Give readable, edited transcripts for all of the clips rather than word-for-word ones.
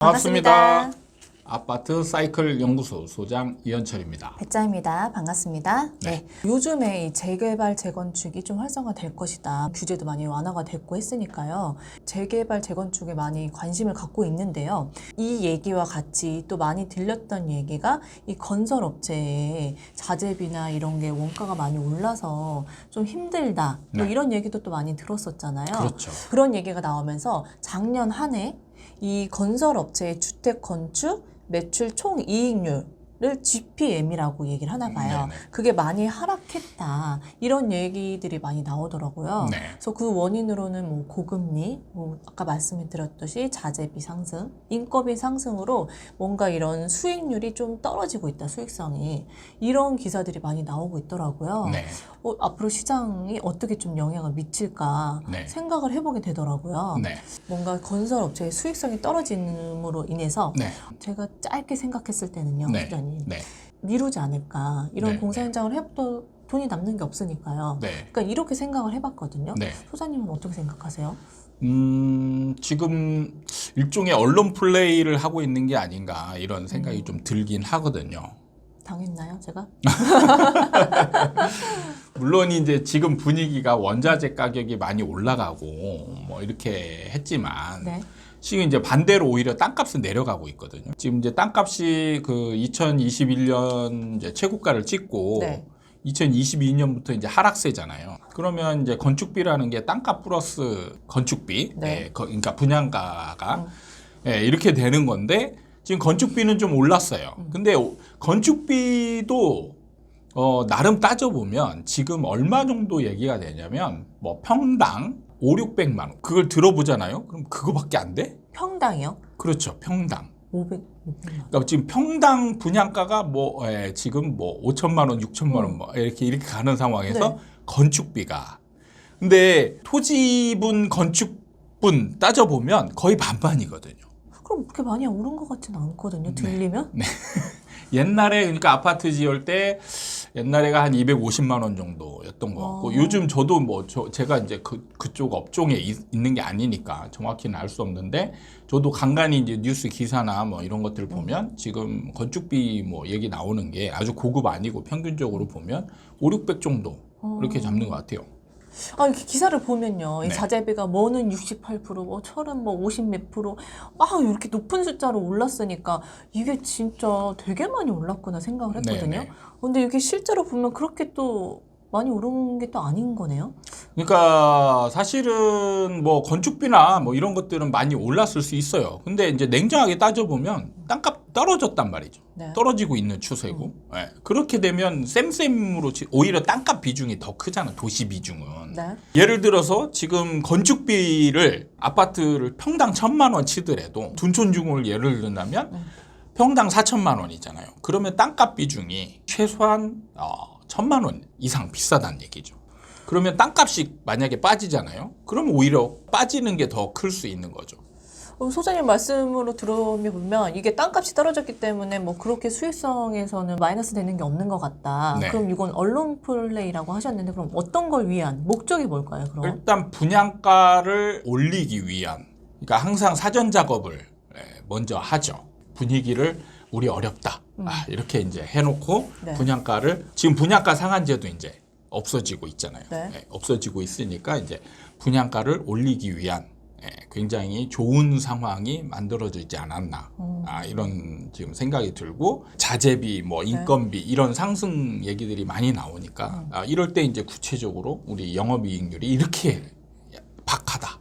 반갑습니다. 아파트 사이클 연구소 소장 이현철입니다. 배짜입니다. 반갑습니다. 네. 요즘에 이 재개발, 재건축이 좀 활성화될 것이다. 규제도 많이 완화가 됐고 했으니까요. 재개발, 재건축에 많이 관심을 갖고 있는데요. 이 얘기와 같이 또 많이 들렸던 얘기가 이 건설업체의 자재비나 이런 게 원가가 많이 올라서 좀 힘들다. 뭐 네. 이런 얘기도 또 많이 들었었잖아요. 그렇죠. 그런 얘기가 나오면서 작년 한 해 이 건설업체의 주택 건축 매출 총이익률을 GPM이라고 얘기를 하나 봐요. 네네. 그게 많이 하락했다. 이런 얘기들이 많이 나오더라고요. 네. 그래서 그 원인으로는 뭐 고금리, 뭐 아까 말씀드렸듯이 자재비 상승, 인건비 상승으로 뭔가 이런 수익률이 좀 떨어지고 있다. 수익성이. 이런 기사들이 많이 나오고 있더라고요. 네. 앞으로 시장이 어떻게 좀 영향을 미칠까 네. 생각을 해보게 되더라고요. 네. 뭔가 건설업체의 수익성이 떨어짐으로 인해서 네. 제가 짧게 생각했을 때는요, 네. 소장님, 네. 미루지 않을까. 이런 네. 공사 현장을 해도 돈이 남는 게 없으니까요. 네. 그러니까 이렇게 생각을 해봤거든요. 네. 소장님은 어떻게 생각하세요? 지금 일종의 언론 플레이를 하고 있는 게 아닌가 이런 생각이 좀 들긴 하거든요. 당했나요, 제가? 물론 이제 지금 분위기가 원자재 가격이 많이 올라가고 뭐 이렇게 했지만 네. 지금 이제 반대로 오히려 땅값은 내려가고 있거든요. 지금 이제 땅값이 그 2021년 이제 최고가를 찍고 네. 2022년부터 이제 하락세잖아요. 그러면 이제 건축비라는 게 땅값 플러스 건축비, 네. 예, 그러니까 분양가가 예, 이렇게 되는 건데 지금 건축비는 좀 올랐어요. 근데 건축비도 나름 따져보면 지금 얼마 정도 얘기가 되냐면 뭐 평당 5, 600만 원 그걸 들어보잖아요. 그럼 그거밖에 안 돼? 평당이요? 그렇죠. 평당. 500만 그러니까 지금 평당 분양가가 뭐 지금 뭐 5천만 원, 6천만 원 뭐 이렇게 가는 상황에서 네. 건축비가 근데 토지분 건축분 따져보면 거의 반반이거든요. 그럼 그렇게 많이 오른 것 같지는 않거든요. 들리면? 옛날에 그러니까 아파트 지을 때 옛날에가 한 250만 원 정도였던 것 같고 요즘 저도 뭐 제가 이제 그쪽 업종에 있는 게 아니니까 정확히는 알 수 없는데 저도 간간히 이제 뉴스 기사나 뭐 이런 것들 보면 지금 건축비 뭐 얘기 나오는 게 아주 고급 아니고 평균적으로 보면 5, 600 정도 이렇게 잡는 것 같아요. 이렇게 기사를 보면요. 이 네. 자재비가 뭐는 68%, 뭐 철은 뭐 50 몇 프로, 이렇게 높은 숫자로 올랐으니까 이게 진짜 되게 많이 올랐구나 생각을 했거든요. 네네. 근데 이게 실제로 보면 그렇게 또 많이 오른 게 또 아닌 거네요. 그러니까 사실은 뭐 건축비나 뭐 이런 것들은 많이 올랐을 수 있어요. 근데 이제 냉정하게 따져보면 땅값 떨어졌단 말이죠. 네. 떨어지고 있는 추세고. 예. 그렇게 되면 쌤쌤으로 오히려 땅값 비중이 더 크잖아. 도시 비중은. 네. 예를 들어서 지금 건축비를 아파트를 평당 1,000만 원 치더라도 둔촌중을 예를 든다면 평당 4천만 원이잖아요. 그러면 땅값 비중이 최소한 1,000만 원 이상 비싸다는 얘기죠. 그러면 땅값이 만약에 빠지잖아요. 그럼 오히려 빠지는 게 더 클 수 있는 거죠. 소장님 말씀으로 들어보면 이게 땅값이 떨어졌기 때문에 뭐 그렇게 수익성에서는 마이너스 되는 게 없는 것 같다. 네. 그럼 이건 언론 플레이라고 하셨는데 그럼 어떤 걸 위한 목적이 뭘까요? 그럼? 일단 분양가를 올리기 위한 그러니까 항상 사전 작업을 먼저 하죠. 분위기를 우리 어렵다. 이렇게 이제 해놓고 네. 분양가를 지금 분양가 상한제도 이제 없어지고 있잖아요. 네. 없어지고 있으니까 이제 분양가를 올리기 위한 굉장히 좋은 상황이 만들어지지 않았나 이런 지금 생각이 들고 자재비 뭐 인건비 이런 상승 얘기들이 많이 나오니까 이럴 때 이제 구체적으로 우리 영업이익률이 이렇게 박하다.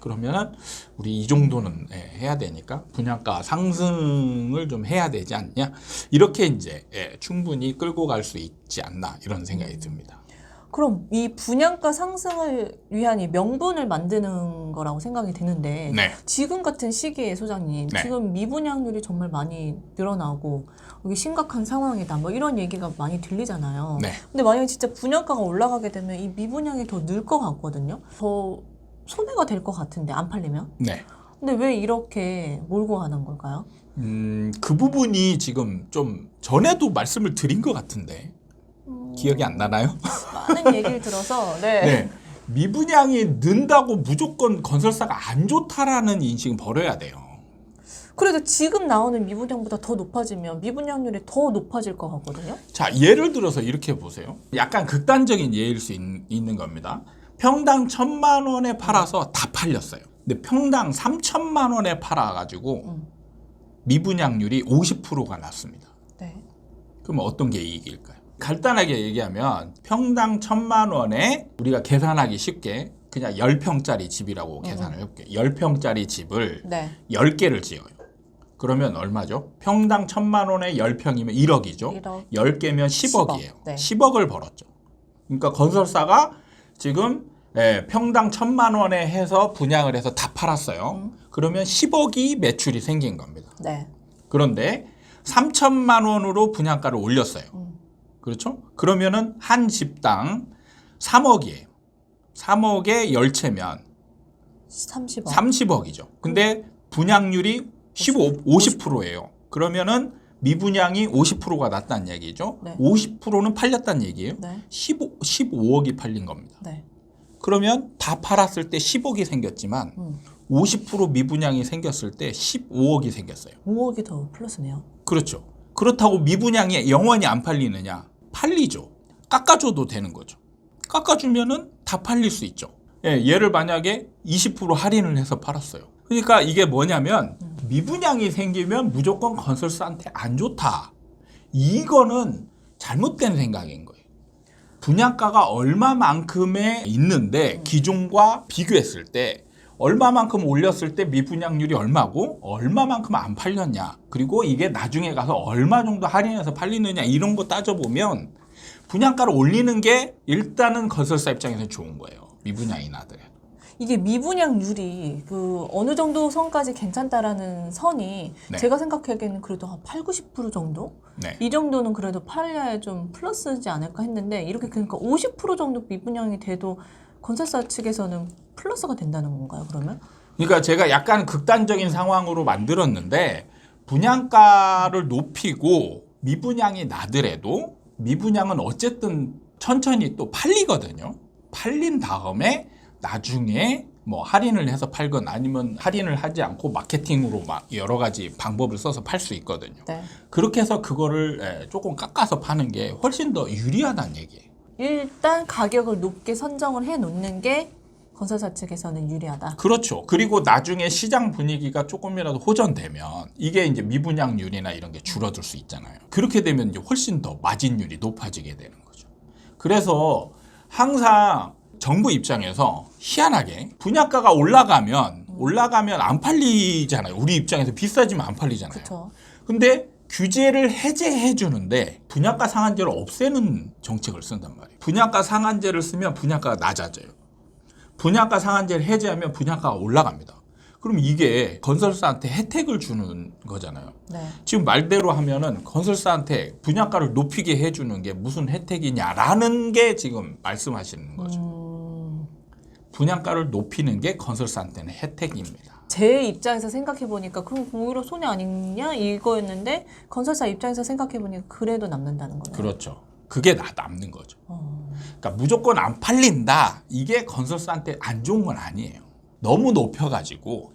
그러면은 우리 이 정도는 해야 되니까 분양가 상승을 좀 해야 되지 않냐 이렇게 이제 충분히 끌고 갈 수 있지 않나 이런 생각이 듭니다. 그럼 이 분양가 상승을 위한 이 명분을 만드는 거라고 생각이 드는데 네. 지금 같은 시기에 소장님 네. 지금 미분양률이 정말 많이 늘어나고 이게 심각한 상황이다 뭐 이런 얘기가 많이 들리잖아요. 네. 근데 만약에 진짜 분양가가 올라가게 되면 이 미분양이 더 늘 것 같거든요. 더 손해가 될 것 같은데 안 팔리면. 네. 근데 왜 이렇게 몰고 가는 걸까요? 그 부분이 지금 좀 전에도 말씀을 드린 것 같은데 기억이 안 나나요? 많은 얘기를 들어서 네. 미분양이 는다고 무조건 건설사가 안 좋다라는 인식은 버려야 돼요. 그래도 지금 나오는 미분양보다 더 높아지면 미분양률이 더 높아질 것 같거든요. 자, 예를 들어서 이렇게 보세요. 약간 극단적인 예일 수 있는 겁니다. 평당 1,000만 원에 팔아서 다 팔렸어요. 근데 평당 3,000만 원에 팔아가지고 미분양률이 50%가 났습니다. 네. 그럼 어떤 게 이익일까요? 간단하게 얘기하면 평당 1,000만 원에 우리가 계산하기 쉽게 그냥 10평짜리 집이라고 계산을 해볼게요. 10평짜리 집을 네. 10개를 지어요. 그러면 얼마죠? 평당 1,000만 원에 10평이면 1억이죠. 1억. 10개면 10억이에요. 10억. 네. 10억을 벌었죠. 그러니까 건설사가 지금 평당 1,000만 원에 해서 분양을 해서 다 팔았어요. 그러면 10억이 매출이 생긴 겁니다. 네. 그런데 3,000만 원으로 분양가를 올렸어요. 그렇죠? 그러면은 한 집당 3억이에요. 3억에 10채면 30억. 30억이죠. 근데 분양률이 50%예요. 그러면은 미분양이 50%가 났다는 얘기죠. 네. 50%는 팔렸다는 얘기예요. 네. 15억이 팔린 겁니다. 네. 그러면 다 팔았을 때 10억이 생겼지만 50% 미분양이 생겼을 때 15억이 생겼어요. 5억이 더 플러스네요. 그렇죠. 그렇다고 미분양이 영원히 안 팔리느냐? 팔리죠. 깎아줘도 되는 거죠. 깎아주면은 다 팔릴 수 있죠. 얘를 만약에 20% 할인을 해서 팔았어요. 그러니까 이게 뭐냐면 미분양이 생기면 무조건 건설사한테 안 좋다. 이거는 잘못된 생각인 거예요. 분양가가 얼마만큼에 있는데 기존과 비교했을 때 얼마만큼 올렸을 때 미분양률이 얼마고 얼마만큼 안 팔렸냐, 그리고 이게 나중에 가서 얼마 정도 할인해서 팔리느냐, 이런 거 따져보면 분양가를 올리는 게 일단은 건설사 입장에서 좋은 거예요. 미분양이 나더라도. 이게 미분양률이 그 어느 정도 선까지 괜찮다라는 선이 네. 제가 생각하기에는 그래도 한 8, 90% 정도? 네. 이 정도는 그래도 팔려야 좀 플러스지 않을까 했는데 이렇게 그러니까 50% 정도 미분양이 돼도 건설사 측에서는 플러스가 된다는 건가요, 그러면? 그러니까 제가 약간 극단적인 상황으로 만들었는데 분양가를 높이고 미분양이 나더라도 미분양은 어쨌든 천천히 또 팔리거든요. 팔린 다음에 나중에 뭐 할인을 해서 팔건 아니면 할인을 하지 않고 마케팅으로 막 여러 가지 방법을 써서 팔 수 있거든요. 네. 그렇게 해서 그거를 조금 깎아서 파는 게 훨씬 더 유리하다는 얘기예요. 일단 가격을 높게 선정을 해 놓는 게 건설사 측에서는 유리하다. 그렇죠. 그리고 나중에 시장 분위기가 조금이라도 호전되면 이게 이제 미분양률이나 이런 게 줄어들 수 있잖아요. 그렇게 되면 이제 훨씬 더 마진율이 높아지게 되는 거죠. 그래서 항상 정부 입장에서 희한하게 분양가가 올라가면 안 팔리잖아요. 우리 입장에서 비싸지면 안 팔리잖아요. 그렇죠. 근데 규제를 해제해 주는데 분양가 상한제를 없애는 정책을 쓴단 말이에요. 분양가 상한제를 쓰면 분양가가 낮아져요. 분양가 상한제를 해제하면 분양가가 올라갑니다. 그럼 이게 건설사한테 혜택을 주는 거잖아요. 네. 지금 말대로 하면은 건설사한테 분양가를 높이게 해주는 게 무슨 혜택이냐라는 게 지금 말씀하시는 거죠. 분양가를 높이는 게 건설사한테는 혜택입니다. 제 입장에서 생각해 보니까 그럼 오히려 손해 아니냐 이거였는데 건설사 입장에서 생각해 보니까 그래도 남는다는 거네요. 그렇죠. 그게 남는 거죠. 그러니까 무조건 안 팔린다. 이게 건설사한테 안 좋은 건 아니에요. 너무 높여가지고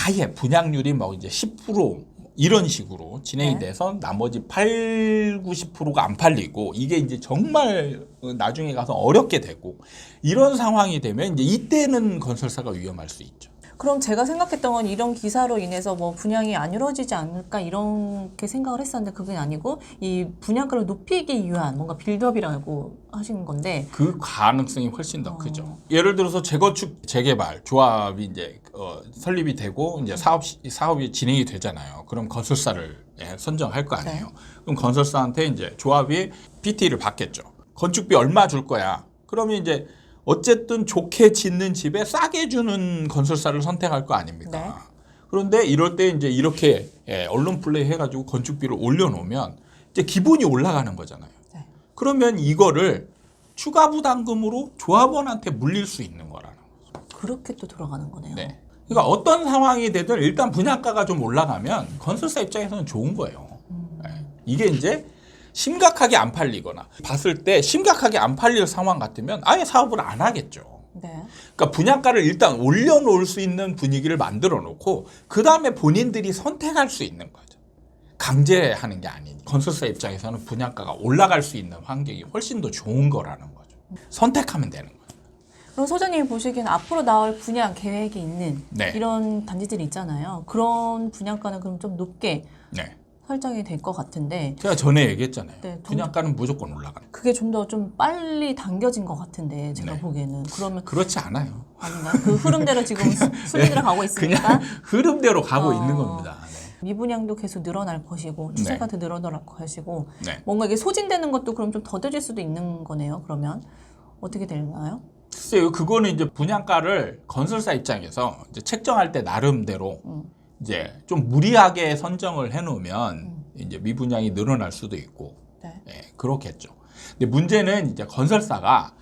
아예 분양률이 뭐 이제 10% 이런 식으로 진행이 네. 돼서 나머지 8, 90%가 안 팔리고 이게 이제 정말 나중에 가서 어렵게 되고 이런 상황이 되면 이제 이때는 건설사가 위험할 수 있죠. 그럼 제가 생각했던 건 이런 기사로 인해서 뭐 분양이 안 이루어지지 않을까 이렇게 생각을 했었는데 그게 아니고 이 분양가를 높이기 위한 뭔가 빌드업이라고 하시는 건데 그 가능성이 훨씬 더 크죠. 예를 들어서 재건축 재개발 조합이 이제 설립이 되고 이제 사업이 진행이 되잖아요. 그럼 건설사를 선정할 거 아니에요. 네. 그럼 건설사한테 이제 조합이 PT를 받겠죠. 건축비 얼마 줄 거야. 그러면 이제 어쨌든 좋게 짓는 집에 싸게 주는 건설사를 선택할 거 아닙니까? 네. 그런데 이럴 때 이제 이렇게 언론 플레이 해가지고 건축비를 올려놓으면 이제 기본이 올라가는 거잖아요. 네. 그러면 이거를 추가 부담금으로 조합원한테 물릴 수 있는 거라는 거죠. 그렇게 또 돌아가는 거네요. 네. 그러니까 어떤 상황이 되든 일단 분양가가 좀 올라가면 건설사 입장에서는 좋은 거예요. 네. 이게 이제 심각하게 안 팔리거나 봤을 때 심각하게 안 팔릴 상황 같으면 아예 사업을 안 하겠죠. 네. 그러니까 분양가를 일단 올려놓을 수 있는 분위기를 만들어 놓고 그 다음에 본인들이 선택할 수 있는 거죠. 강제하는 게 아니니. 건설사 입장에서는 분양가가 올라갈 수 있는 환경이 훨씬 더 좋은 거라는 거죠. 선택하면 되는 거예요. 그럼 소장님이 보시기에는 앞으로 나올 분양 계획이 있는 네. 이런 단지들이 있잖아요. 그런 분양가는 그럼 좀 높게 네. 설정이 될 것 같은데 제가 전에 얘기했잖아요. 네, 분양가는 무조건 올라가는. 그게 좀 더 좀 빨리 당겨진 것 같은데 제가 네. 보기에는 그러면 그렇지 않아요. 아닌가요? 그 흐름대로 지금 순위대로 가고 있으니까 그냥 흐름대로 가고 있는 겁니다. 네. 미분양도 계속 늘어날 것이고 추세가 더 늘어날 것이고 네. 뭔가 이게 소진되는 것도 그럼 좀 더뎌질 수도 있는 거네요. 그러면 어떻게 되나요? 글쎄요, 그거는 이제 분양가를 건설사 입장에서 이제 책정할 때 나름대로 이제 좀 무리하게 선정을 해놓으면 이제 미분양이 늘어날 수도 있고, 네. 예, 그렇겠죠. 근데 문제는 이제 건설사가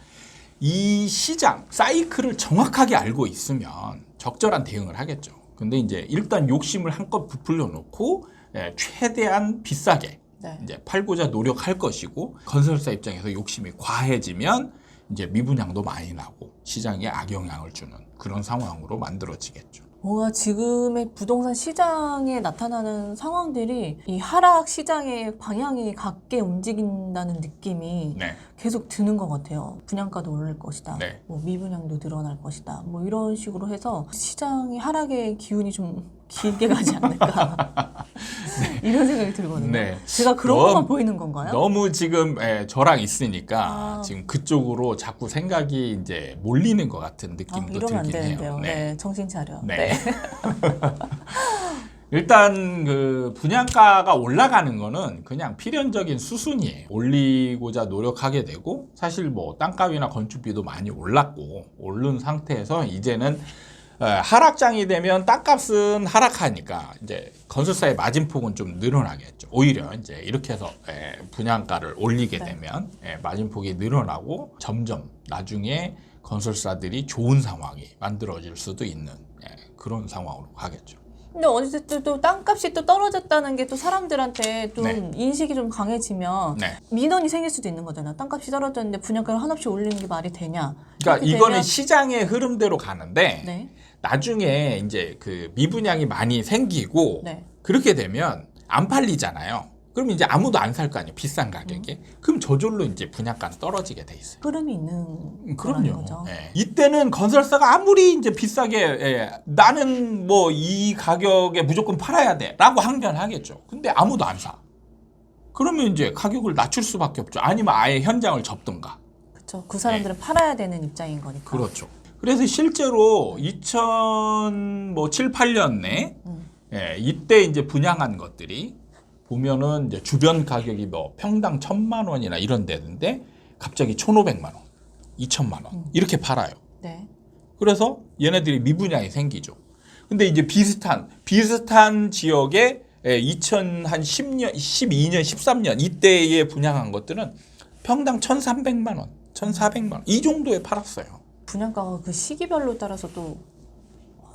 이 시장 사이클을 정확하게 알고 있으면 적절한 대응을 하겠죠. 근데 이제 일단 욕심을 한껏 부풀려 놓고 예, 최대한 비싸게 네. 이제 팔고자 노력할 것이고 건설사 입장에서 욕심이 과해지면 이제 미분양도 많이 나고 시장에 악영향을 주는 그런 상황으로 만들어지겠죠. 뭔가 지금의 부동산 시장에 나타나는 상황들이 이 하락 시장의 방향이 같게 움직인다는 느낌이 네. 계속 드는 것 같아요. 분양가도 오를 것이다. 네. 뭐 미분양도 늘어날 것이다. 뭐 이런 식으로 해서 시장의 하락의 기운이 좀 길게 가지 않을까. 이런 생각이 들거든요. 네. 제가 그런 것만 보이는 건가요? 너무 지금 예, 저랑 있으니까 아. 지금 그쪽으로 자꾸 생각이 이제 몰리는 것 같은 아, 느낌도 이러면 안 들긴 되는데요. 해요. 네. 정신 차려. 네. 일단 그 분양가가 올라가는 거는 그냥 필연적인 수순이에요. 올리고자 노력하게 되고 사실 뭐 땅값이나 건축비도 많이 올랐고 오른 상태에서 이제는 하락장이 되면 땅값은 하락하니까 이제 건설사의 마진폭은 좀 늘어나겠죠. 오히려 이제 이렇게 해서 분양가를 올리게 네. 되면 마진폭이 늘어나고 점점 나중에 건설사들이 좋은 상황이 만들어질 수도 있는 그런 상황으로 가겠죠. 근데 어쨌든 또 땅값이 또 떨어졌다는 게 또 사람들한테 좀 네. 인식이 좀 강해지면 네. 민원이 생길 수도 있는 거잖아요. 땅값이 떨어졌는데 분양가를 한없이 올리는 게 말이 되냐. 그러니까 이렇게 이거는 되면- 시장의 흐름대로 가는데 네. 나중에 이제 그 미분양이 많이 생기고 네. 그렇게 되면 안 팔리잖아요. 그럼 이제 아무도 안 살 거 아니에요. 비싼 가격에. 그럼 저절로 이제 분양가는 떨어지게 돼 있어요. 흐름이 있는 거라는 그럼요. 거죠. 예. 이때는 건설사가 아무리 이제 비싸게 나는 뭐 이 가격에 무조건 팔아야 돼라고 항변하겠죠. 근데 아무도 안 사. 그러면 이제 가격을 낮출 수밖에 없죠. 아니면 아예 현장을 접든가. 그렇죠. 그 사람들은 팔아야 되는 입장인 거니까. 그렇죠. 그래서 실제로 2007, 8년에 이때 이제 분양한 것들이 보면은 이제 주변 가격이 뭐 평당 1,000만 원이나 이런 데는데 갑자기 1,500만 원, 2,000만 원 이렇게 팔아요. 네. 그래서 얘네들이 미분양이 생기죠. 근데 이제 비슷한 지역에 2010년, 12년, 13년 이때에 분양한 것들은 평당 1,300만 원, 1,400만 원 이 정도에 팔았어요. 분양가가 그 시기별로 따라서 또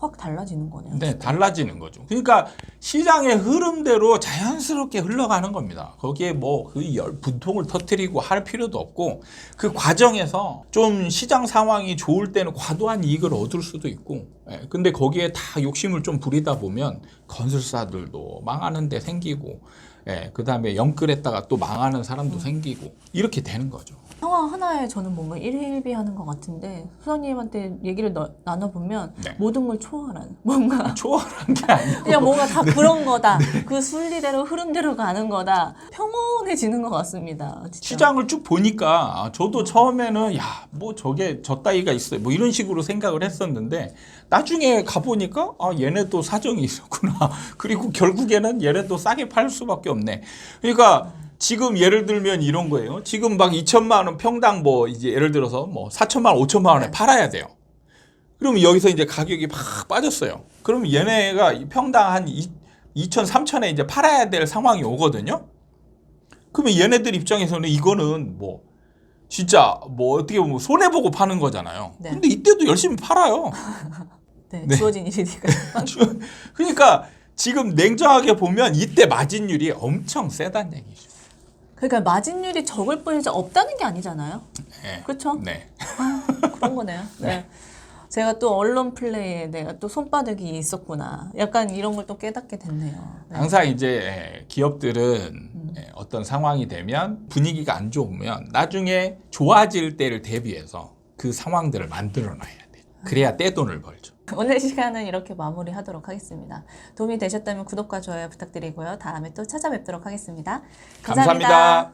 확 달라지는 거네요. 네, 달라지는 거죠. 그러니까 시장의 흐름대로 자연스럽게 흘러가는 겁니다. 거기에 뭐 그 분통을 터뜨리고 할 필요도 없고 그 과정에서 좀 시장 상황이 좋을 때는 과도한 이익을 얻을 수도 있고 근데 거기에 다 욕심을 좀 부리다 보면 건설사들도 망하는 데 생기고 그 다음에 영끌했다가 또 망하는 사람도 생기고 이렇게 되는 거죠. 상황 하나에 저는 뭔가 일희일비하는 것 같은데 소장님한테 얘기를 나눠보면 네. 모든 걸 초월한 뭔가 초월한 게 아니고 그냥 뭔가 다 그런 거다. 그 순리대로 흐름대로 가는 거다. 평온해지는 것 같습니다. 진짜. 시장을 쭉 보니까 저도 처음에는 야, 뭐 저게 저 따위가 있어요. 뭐 이런 식으로 생각을 했었는데 나중에 가보니까 얘네도 사정이 있었구나. 그리고 결국에는 얘네도 싸게 팔 수밖에 없네. 그러니까 지금 예를 들면 이런 거예요. 지금 막 2천만 원 평당 뭐 이제 예를 들어서 뭐 4천만 원, 5천만 원에 팔아야 돼요. 그러면 여기서 이제 가격이 막 빠졌어요. 그러면 얘네가 평당 한 2천, 3천에 이제 팔아야 될 상황이 오거든요. 그러면 얘네들 입장에서는 이거는 뭐 진짜 뭐 어떻게 보면 손해보고 파는 거잖아요. 네. 근데 이때도 열심히 팔아요. 네, 네. 주어진 일이니까. 그러니까 지금 냉정하게 보면 이때 마진율이 엄청 세다는 얘기죠. 그러니까 마진율이 적을 뿐이지 없다는 게 아니잖아요. 네. 그렇죠? 네. 그런 거네요. 네. 제가 또 언론 플레이에 내가 또 손바닥이 있었구나. 약간 이런 걸 또 깨닫게 됐네요. 네. 항상 이제 기업들은 어떤 상황이 되면 분위기가 안 좋으면 나중에 좋아질 때를 대비해서 그 상황들을 만들어 놔야 돼. 그래야 떼돈을 벌죠. 오늘 시간은 이렇게 마무리하도록 하겠습니다. 도움이 되셨다면 구독과 좋아요 부탁드리고요. 다음에 또 찾아뵙도록 하겠습니다. 감사합니다. 감사합니다.